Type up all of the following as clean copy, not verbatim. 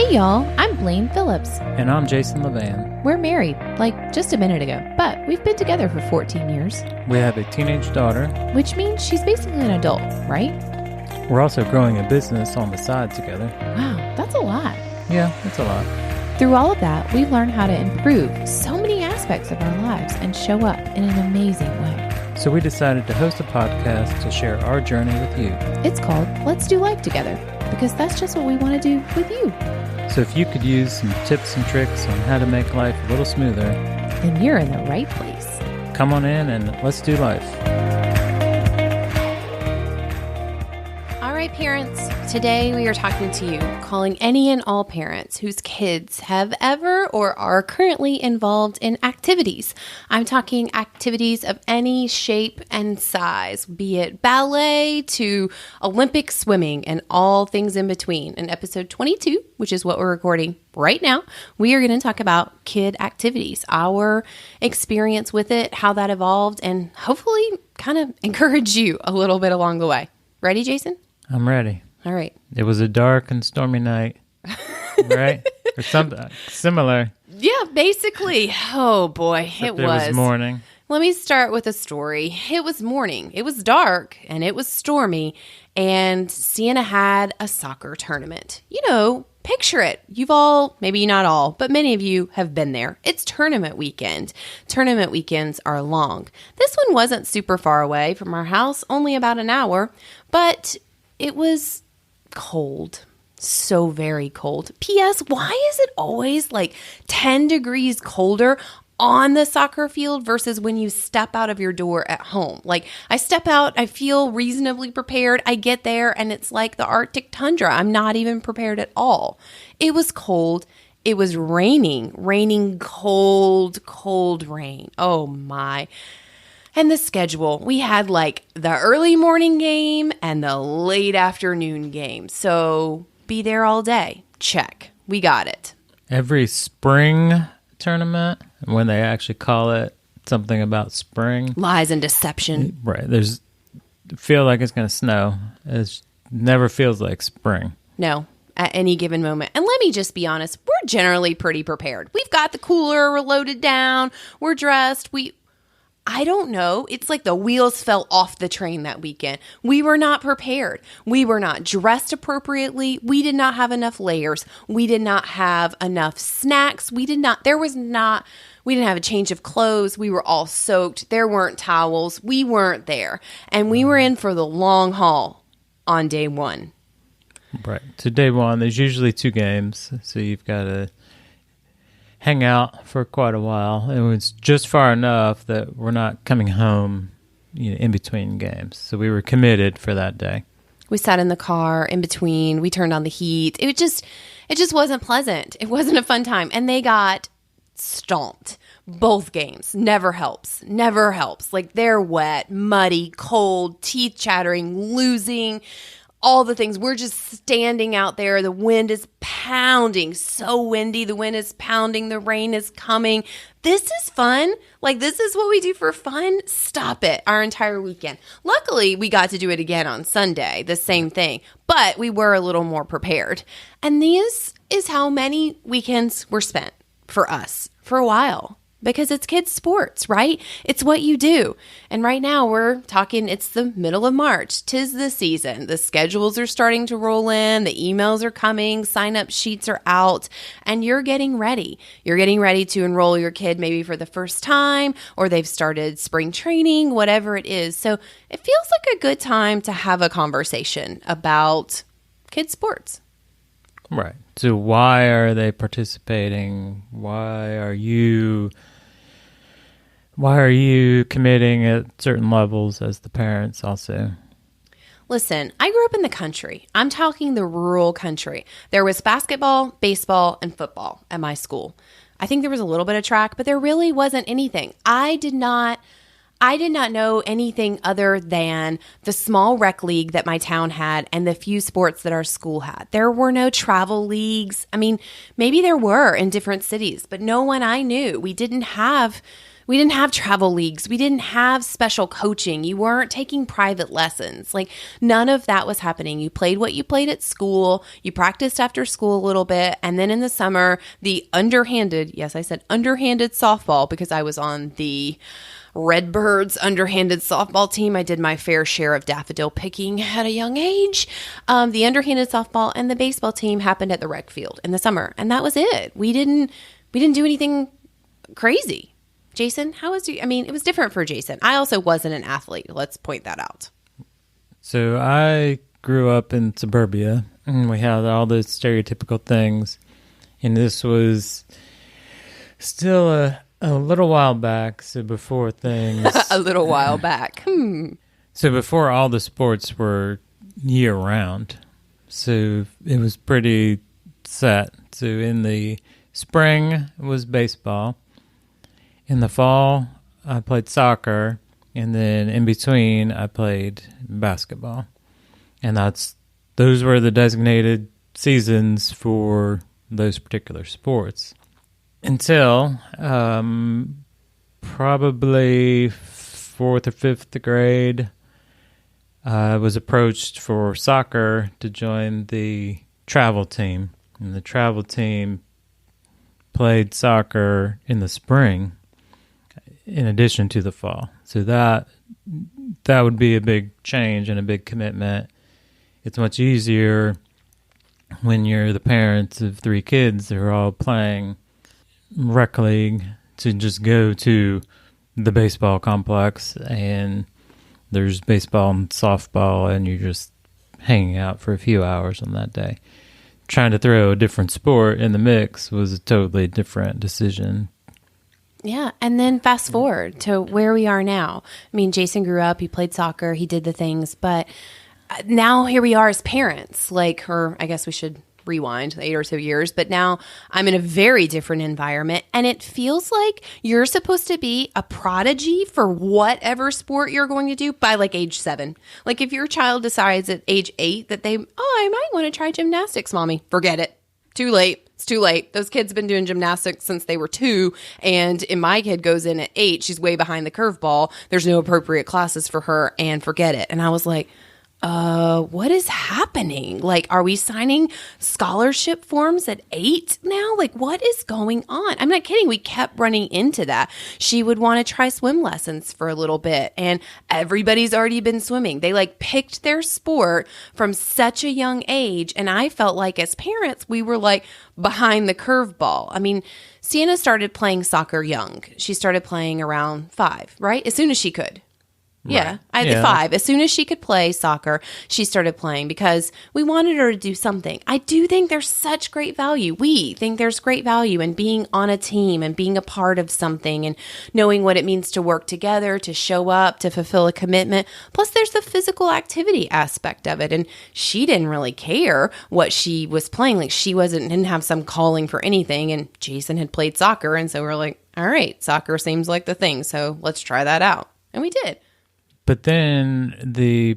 Hey y'all, I'm Blaine Phillips. And I'm Jason-LeVan. We're married, like just a minute ago, but we've been together for 14 years. We have a teenage daughter. Which means she's basically an adult, right? We're also growing a business on the side together. Wow, that's a lot. Yeah, that's a lot. Through all of that, we've learned how to improve so many aspects of our lives and show up in an amazing way. So we decided to host a podcast to share our journey with you. It's called Let's Do Life Together, because that's just what we want to do with you. So if you could use some tips and tricks on how to make life a little smoother, then you're in the right place. come on in and let's do life. All right, parents, today we are talking to you, calling any and all parents whose kids have ever or are currently involved in activities. I'm talking activities of any shape and size, be it ballet to Olympic swimming and all things in between. In episode 22, which is what we're recording right now, we are going to talk about kid activities, our experience with it, how that evolved, and hopefully kind of encourage you a little bit along the way. Ready, Jason? I'm ready. All right. It was a dark and stormy night, right? Or something similar. Yeah, basically. Oh boy, it was morning. Let me start with a story. It was morning. It was dark and it was stormy, and Sienna had a soccer tournament. You know, picture it. You've all, maybe not all, but many of you have been there. It's tournament weekend. Tournament weekends are long. This one wasn't super far away from our house, only about an hour, but it was cold. So very cold. P.S. Why is it always like 10 degrees colder on the soccer field versus when you step out of your door at home? Like, I step out, I feel reasonably prepared. I get there and it's like the Arctic tundra. I'm not even prepared at all. It was cold. It was raining cold rain. Oh my. And the schedule, we had like the early morning game and the late afternoon game. So be there all day. Check. We got it. Every spring tournament, when they actually call it something about spring. Lies and deception. Right. Feel like it's going to snow. It never feels like spring. No, at any given moment. And let me just be honest, we're generally pretty prepared. We've got the cooler, we're loaded down, we're dressed, I don't know. It's like the wheels fell off the train that weekend. We were not prepared. We were not dressed appropriately. We did not have enough layers. We did not have enough snacks. We didn't have a change of clothes. We were all soaked. There weren't towels. We weren't there. And we were in for the long haul on day one. Right. So day one, there's usually 2 games. So you've got to hang out for quite a while. It was just far enough that we're not coming home, in between games. So we were committed for that day. We sat in the car in between. We turned on the heat. It just wasn't pleasant. It wasn't a fun time. And they got stomped. Both games. Never helps. Like, they're wet, muddy, cold, teeth chattering, losing, all the things. We're just standing out there. The wind is pounding. So windy. The wind is pounding. The rain is coming. This is fun. Like, this is what we do for fun. Stop it. Our entire weekend. Luckily, we got to do it again on Sunday. The same thing. But we were a little more prepared. And this is how many weekends were spent for us for a while. Because it's kids' sports, right? It's what you do. And right now we're talking, it's the middle of March. 'Tis the season. The schedules are starting to roll in. The emails are coming. Sign-up sheets are out. And you're getting ready. You're getting ready to enroll your kid maybe for the first time, or they've started spring training, whatever it is. So it feels like a good time to have a conversation about kids' sports. Right. So why are they participating? Why are you committing at certain levels as the parents also? Listen, I grew up in the country. I'm talking the rural country. There was basketball, baseball, and football at my school. I think there was a little bit of track, but there really wasn't anything. I did not know anything other than the small rec league that my town had and the few sports that our school had. There were no travel leagues. I mean, maybe there were in different cities, but no one I knew. We didn't have We didn't have travel leagues. We didn't have special coaching. You weren't taking private lessons. Like none of that was happening. You played what you played at school. You practiced after school a little bit. And then in the summer, the underhanded, yes, I said underhanded softball because I was on the Redbirds underhanded softball team. I did my fair share of daffodil picking at a young age. The underhanded softball and the baseball team happened at the rec field in the summer. And that was it. We didn't do anything crazy. Jason, how was you? I mean, it was different for Jason. I also wasn't an athlete. Let's point that out. So I grew up in suburbia, and we had all those stereotypical things. And this was still a little while back, so before things... a little while back. So before all the sports were year-round. So it was pretty set. So in the spring, it was baseball. In the fall, I played soccer, and then in between, I played basketball. And those were the designated seasons for those particular sports. Until probably 4th or 5th grade, I was approached for soccer to join the travel team. And the travel team played soccer in the spring in addition to the fall. So that would be a big change and a big commitment. It's much easier when you're the parents of 3 kids that are all playing rec league to just go to the baseball complex and there's baseball and softball and you're just hanging out for a few hours on that day. Trying to throw a different sport in the mix was a totally different decision. Yeah, and then fast forward to where we are now. I mean, Jason grew up, he played soccer, he did the things, but now here we are as parents, or I guess we should rewind 8 or so years, but now I'm in a very different environment, and it feels like you're supposed to be a prodigy for whatever sport you're going to do by age 7. Like if your child decides at age 8 that I might want to try gymnastics, mommy, forget it. Too late. It's too late. Those kids have been doing gymnastics since they were 2, and my kid goes in at 8. She's way behind the curveball. There's no appropriate classes for her, and forget it. And I was like, what is happening? Are we signing scholarship forms at 8 now? What is going on? I'm not kidding. We kept running into that. She would want to try swim lessons for a little bit, and everybody's already been swimming. They picked their sport from such a young age, and I felt like as parents, we were behind the curveball. I mean, Sienna started playing soccer young. She started playing around 5, right? As soon as she could. Yeah, right. At 5. As soon as she could play soccer, she started playing because we wanted her to do something. I do think there's such great value. We think there's great value in being on a team and being a part of something and knowing what it means to work together, to show up, to fulfill a commitment. Plus, there's the physical activity aspect of it. And she didn't really care what she was playing. She didn't have some calling for anything. And Jason had played soccer. And so we're like, all right, soccer seems like the thing. So let's try that out. And we did. But then the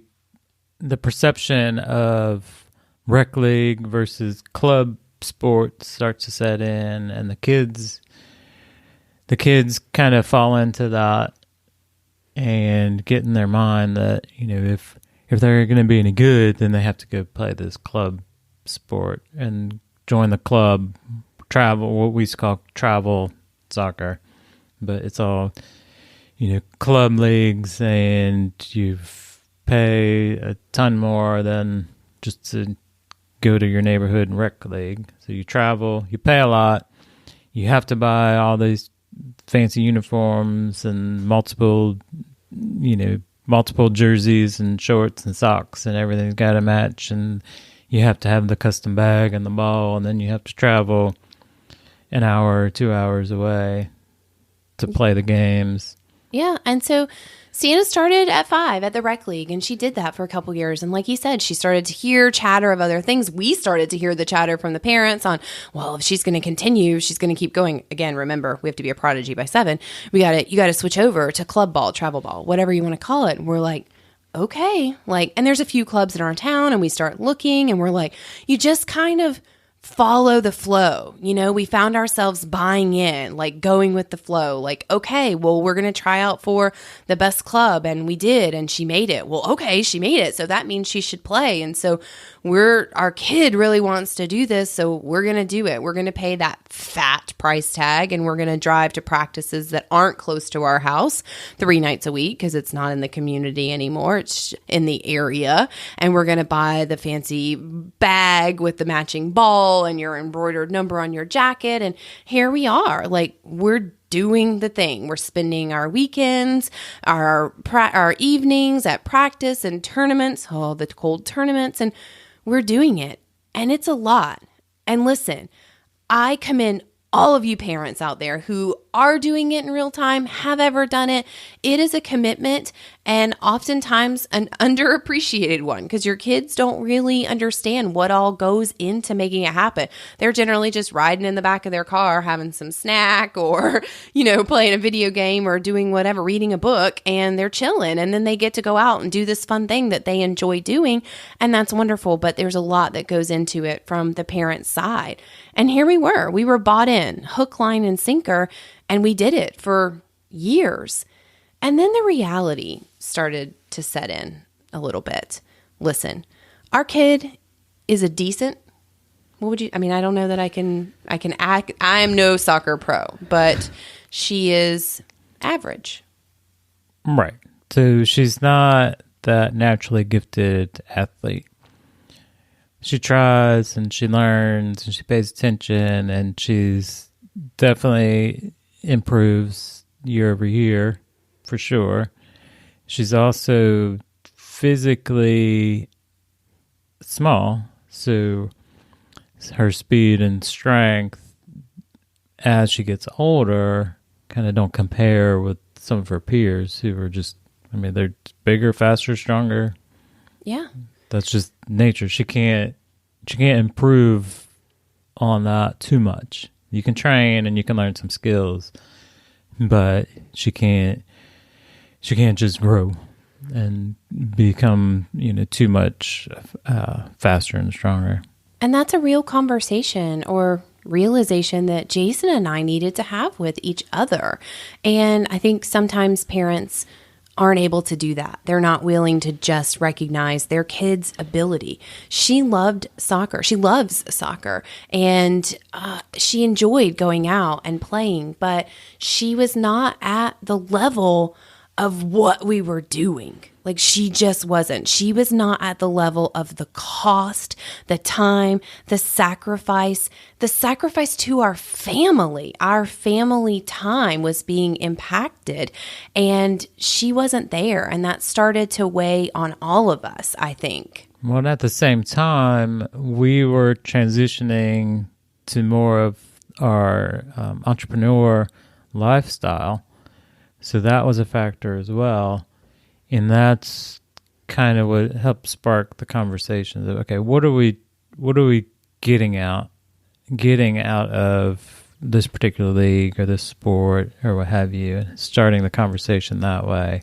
perception of rec league versus club sports starts to set in, and the kids kind of fall into that and get in their mind that if they're going to be any good, then they have to go play this club sport and join the club, what we used to call travel soccer, but it's all club leagues, and you pay a ton more than just to go to your neighborhood and rec league. So you travel, you pay a lot, you have to buy all these fancy uniforms and multiple jerseys and shorts and socks, and everything's got to match, and you have to have the custom bag and the ball, and then you have to travel an hour or 2 hours away to play the games. Yeah, and so Sienna started at 5 at the rec league, and she did that for a couple years. And like you said, she started to hear chatter of other things. We started to hear the chatter from the parents on, well, if she's going to continue, she's going to keep going. Again, remember, we have to be a prodigy by 7. You got to switch over to club ball, travel ball, whatever you want to call it. And we're like, okay, and there's a few clubs in our town, and we start looking, and we're like, you just kind of follow the flow. We found ourselves buying in, like going with the flow. Like, okay, well, we're going to try out for the best club. And we did, and she made it. Well, okay, she made it. So that means she should play. And so our kid really wants to do this. So we're going to do it. We're going to pay that fat price tag, and we're going to drive to practices that aren't close to our house 3 nights a week because it's not in the community anymore. It's in the area. And we're going to buy the fancy bag with the matching ball and your embroidered number on your jacket. And here we are. Like, we're doing the thing. We're spending our weekends, our evenings at practice and tournaments, the cold tournaments, and we're doing it. And it's a lot. And listen, I commend all of you parents out there who are doing it in real time, have ever done it. It is a commitment, and oftentimes an underappreciated one, because your kids don't really understand what all goes into making it happen. They're generally just riding in the back of their car, having some snack, or, playing a video game or doing whatever, reading a book, and they're chilling. And then they get to go out and do this fun thing that they enjoy doing. And that's wonderful. But there's a lot that goes into it from the parent's side. And here we were bought in hook, line, and sinker. And we did it for years. And then the reality started to set in a little bit. Listen, our kid is a decent, I don't know that I can act. I am no soccer pro, but she is average. Right. So she's not that naturally gifted athlete. She tries and she learns and she pays attention, and she's definitely improves year over year, for sure. She's also physically small, so her speed and strength as she gets older kind of don't compare with some of her peers who are just, they're bigger, faster, stronger. Yeah. That's just nature. She can't improve on that too much. You can train and you can learn some skills, but she can't just grow and become, too much faster and stronger. And that's a real conversation or realization that Jason and I needed to have with each other. And I think sometimes parents aren't able to do that. They're not willing to just recognize their kid's ability. She loved soccer. She loves soccer. And she enjoyed going out and playing, but she was not at the level of what we were doing. Like, she just wasn't. She was not at the level of the cost, the time, the sacrifice to our family. Our family time was being impacted, and she wasn't there. And that started to weigh on all of us, I think. Well, at the same time, we were transitioning to more of our entrepreneur lifestyle. So that was a factor as well. And that's kind of what helped spark the conversations of, okay, what are we getting out of this particular league or this sport or what have you, starting the conversation that way.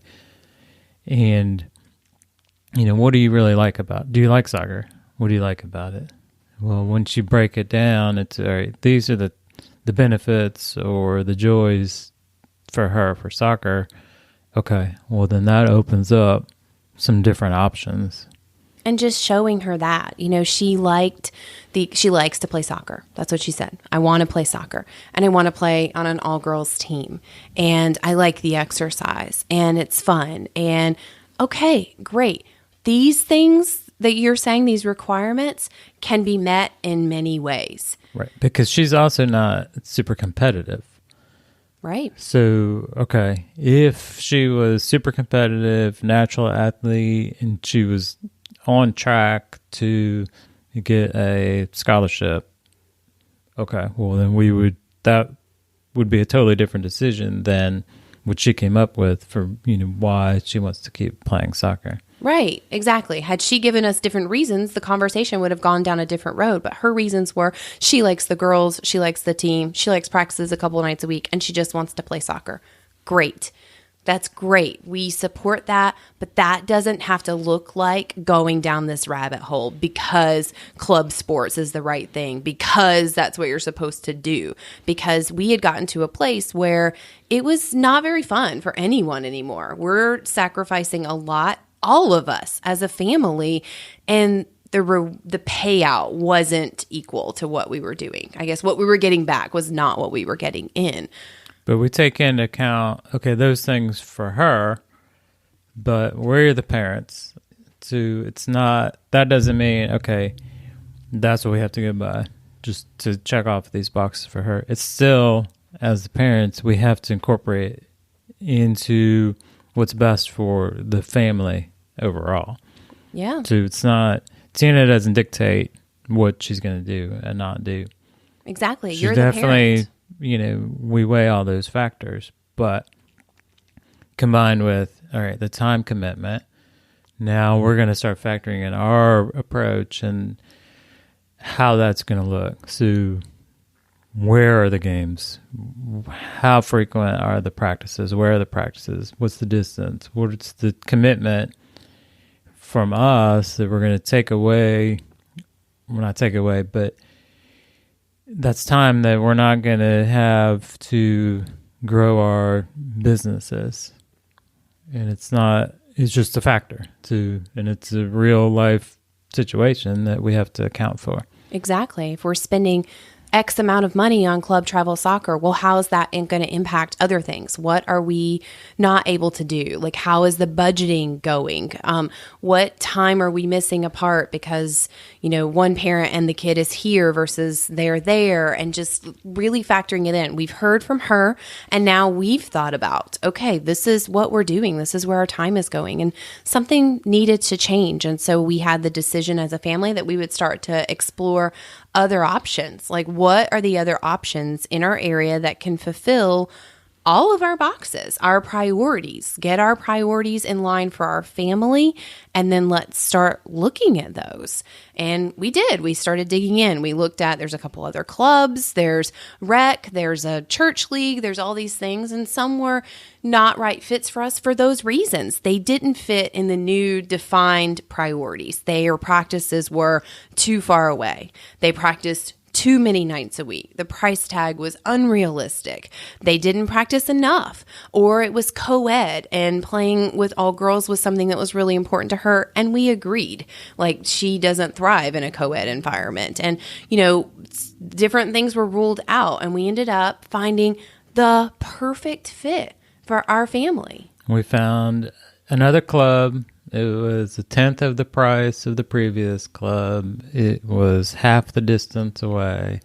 And, what do you really like do you like soccer? What do you like about it? Well, once you break it down, it's, all right, these are the benefits or the joys for her for soccer. Okay, well, then that opens up some different options. And just showing her that, she likes to play soccer. That's what she said. I want to play soccer, and I want to play on an all-girls team, and I like the exercise, and it's fun. And okay, great. These things that you're saying, these requirements, can be met in many ways. Right, because she's also not super competitive. Right. So, okay, if she was super competitive, natural athlete, and she was on track to get a scholarship, okay, well, then that would be a totally different decision than what she came up with for, why she wants to keep playing soccer. Right, exactly. Had she given us different reasons, the conversation would have gone down a different road. But her reasons were she likes the girls, she likes the team, she likes practices a couple of nights a week, and she just wants to play soccer. Great. That's great. We support that, but that doesn't have to look like going down this rabbit hole because club sports is the right thing, because that's what you're supposed to do. Because we had gotten to a place where it was not very fun for anyone anymore. We're sacrificing a lot, all of us as a family, and the payout wasn't equal to what we were doing. I guess what we were getting back was not what we were getting in. But we take into account, okay, those things for her, but we're the parents. It's not, that doesn't mean, okay, that's what we have to go by, just to check off these boxes for her. It's still, as the parents, we have to incorporate into what's best for the family overall. Yeah. So it's not, Tina doesn't dictate what she's going to do and not do. Exactly. She's You're the parent. We weigh all those factors, but combined with, all right, the time commitment, now we're going to start factoring in our approach and how that's going to look. So where are the games? How frequent are the practices? Where are the practices? What's the distance? What's the commitment from us that we're going to take away? Well, not take away, but that's time that we're not going to have to grow our businesses. And it's just a factor and it's a real life situation that we have to account for. Exactly. If we're spending X amount of money on club travel soccer, well, how is that going to impact other things? What are we not able to do? Like, how is the budgeting going? What time are we missing apart because, one parent and the kid is here versus they're there, and just really factoring it in. We've heard from her, and now we've thought about, okay, this is what we're doing. This is where our time is going, and something needed to change. And so we had the decision as a family that we would start to explore other options. Like, what are the other options in our area that can fulfill all of our boxes, our priorities, get our priorities in line for our family, and then let's start looking at those. And we did. We started digging in. We looked at, there's a couple other clubs, there's rec, there's a church league, there's all these things, and some were not right fits for us for those reasons. They didn't fit in the new defined priorities. Their practices were too far away. They practiced too many nights a week. The price tag was unrealistic. They didn't practice enough, or it was co-ed, and playing with all girls was something that was really important to her. And we agreed, like, she doesn't thrive in a co-ed environment. And, different things were ruled out, and we ended up finding the perfect fit for our family. We found another club. It was a tenth of the price of the previous club. It was half the distance away.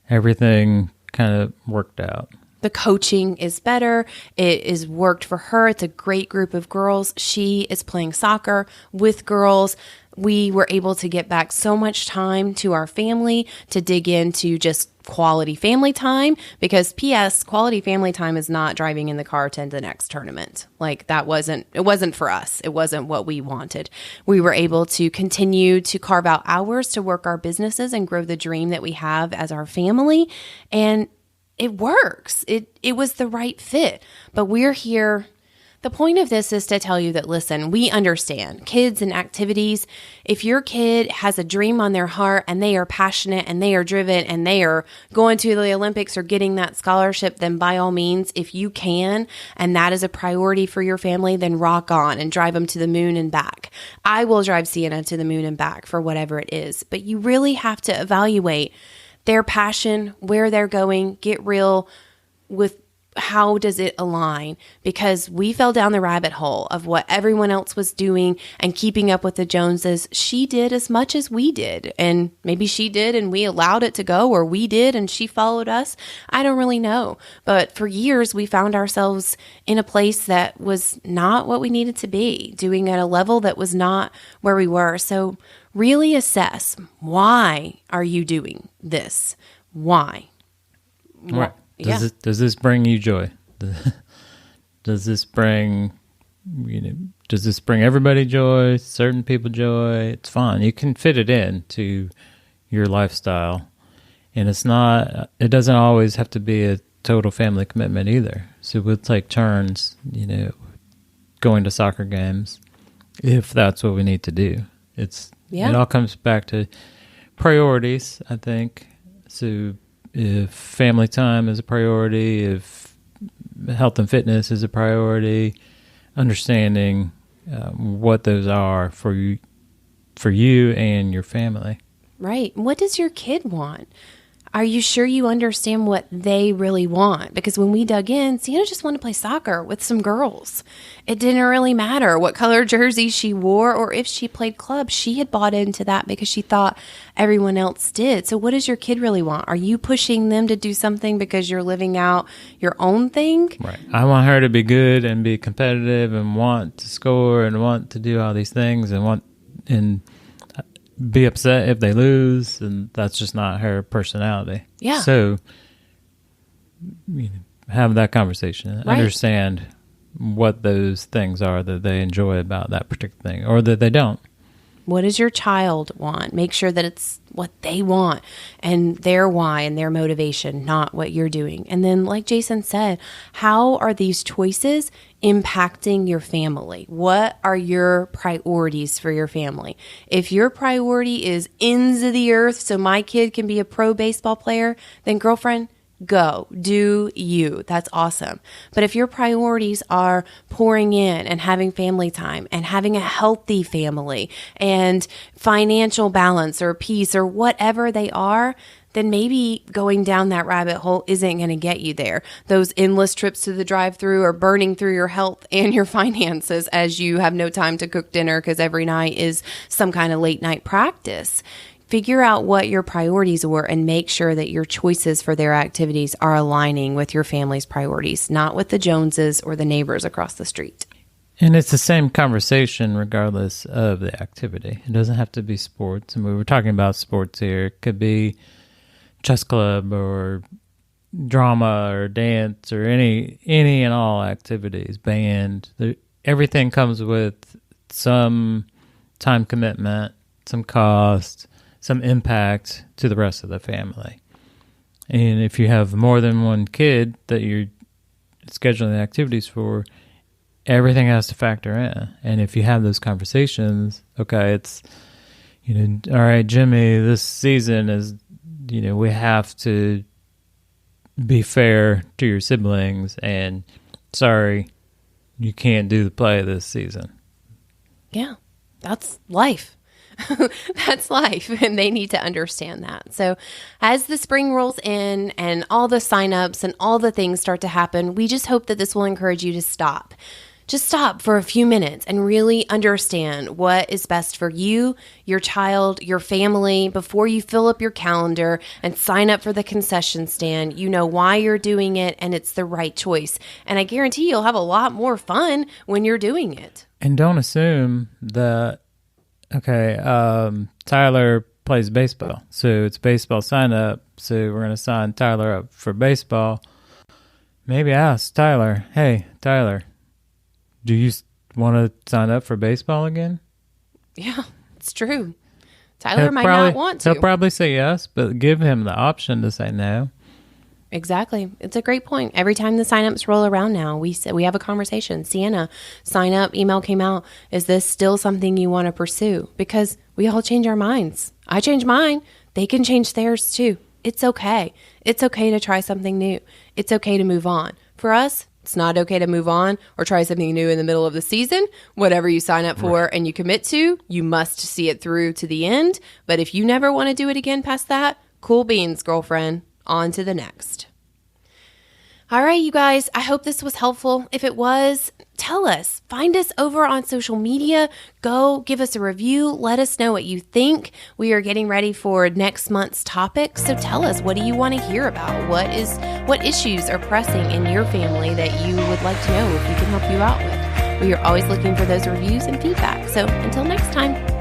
Everything kind of worked out. The coaching is better. It is worked for her. It's a great group of girls. She is playing soccer with girls. We were able to get back so much time to our family to dig into just quality family time, because P.S. quality family time is not driving in the car to the next tournament. Like, it wasn't for us. It wasn't what we wanted. We were able to continue to carve out hours to work our businesses and grow the dream that we have as our family. And it works. It was the right fit, but we're here. The point of this is to tell you that, listen, we understand kids and activities. If your kid has a dream on their heart and they are passionate and they are driven and they are going to the Olympics or getting that scholarship, then by all means, if you can, and that is a priority for your family, then rock on and drive them to the moon and back. I will drive Sienna to the moon and back for whatever it is. But you really have to evaluate their passion, where they're going, get real with how does it align? Because we fell down the rabbit hole of what everyone else was doing and keeping up with the Joneses. She did as much as we did, and maybe she did and we allowed it to go, or we did and she followed us. I don't really know. But for years, we found ourselves in a place that was not what we needed to be, doing at a level that was not where we were. So really assess, why are you doing this? Why? Right. Does this bring you joy? Does this bring everybody joy, certain people joy? It's fun. You can fit it in to your lifestyle. And it doesn't always have to be a total family commitment either. So we'll take turns, going to soccer games if that's what we need to do. It all comes back to priorities, I think. So if family time is a priority, if health and fitness is a priority, understanding what those are for you and your family. Right. What does your kid want? Are you sure you understand what they really want? Because when we dug in, Sienna just wanted to play soccer with some girls. It didn't really matter what color jersey she wore or if she played club. She had bought into that because she thought everyone else did. So what does your kid really want? Are you pushing them to do something because you're living out your own thing? Right. I want her to be good and be competitive and want to score and want to do all these things and be upset if they lose, and that's just not her personality. Yeah. So have that conversation. Right. Understand what those things are that they enjoy about that particular thing or that they don't. What does your child want? Make sure that it's what they want and their why and their motivation, not what you're doing. And then, like Jason said, how are these choices impacting your family? What are your priorities for your family? If your priority is ends of the earth so my kid can be a pro baseball player, then girlfriend, go, do you. That's awesome. But if your priorities are pouring in and having family time and having a healthy family and financial balance or peace or whatever they are, then maybe going down that rabbit hole isn't going to get you there. Those endless trips to the drive-thru are burning through your health and your finances as you have no time to cook dinner because every night is some kind of late night practice. Figure out what your priorities were and make sure that your choices for their activities are aligning with your family's priorities, not with the Joneses or the neighbors across the street. And it's the same conversation regardless of the activity. It doesn't have to be sports. And we were talking about sports here. It could be chess club or drama or dance or any and all activities, band. Everything comes with some time commitment, some cost, some impact to the rest of the family. And if you have more than one kid that you're scheduling activities for, everything has to factor in. And if you have those conversations, okay, it's, all right, Jimmy, this season is, we have to be fair to your siblings, and sorry, you can't do the play this season. Yeah, that's life. That's life, and they need to understand that. So as the spring rolls in and all the signups and all the things start to happen, we just hope that this will encourage you to stop. Just stop for a few minutes and really understand what is best for you, your child, your family. Before you fill up your calendar and sign up for the concession stand, you know why you're doing it and it's the right choice. And I guarantee you'll have a lot more fun when you're doing it. And don't assume that, okay, Tyler plays baseball, so it's baseball sign up, so we're going to sign Tyler up for baseball. Maybe ask Tyler, hey, Tyler, do you want to sign up for baseball again? Yeah, it's true. Tyler might not want to. He'll probably say yes, but give him the option to say no. Exactly. It's a great point. Every time the signups roll around now, we have a conversation. Sienna, sign up, email came out. Is this still something you want to pursue? Because we all change our minds. I change mine. They can change theirs too. It's okay. It's okay to try something new. It's okay to move on. For us, it's not okay to move on or try something new in the middle of the season. Whatever you sign up for and you commit to, you must see it through to the end. But if you never want to do it again past that, cool beans, girlfriend. On to the next. All right, you guys, I hope this was helpful. If it was, tell us. Find us over on social media. Go give us a review. Let us know what you think. We are getting ready for next month's topic. So tell us, what do you want to hear about? What issues are pressing in your family that you would like to know if we can help you out with? We are always looking for those reviews and feedback. So until next time.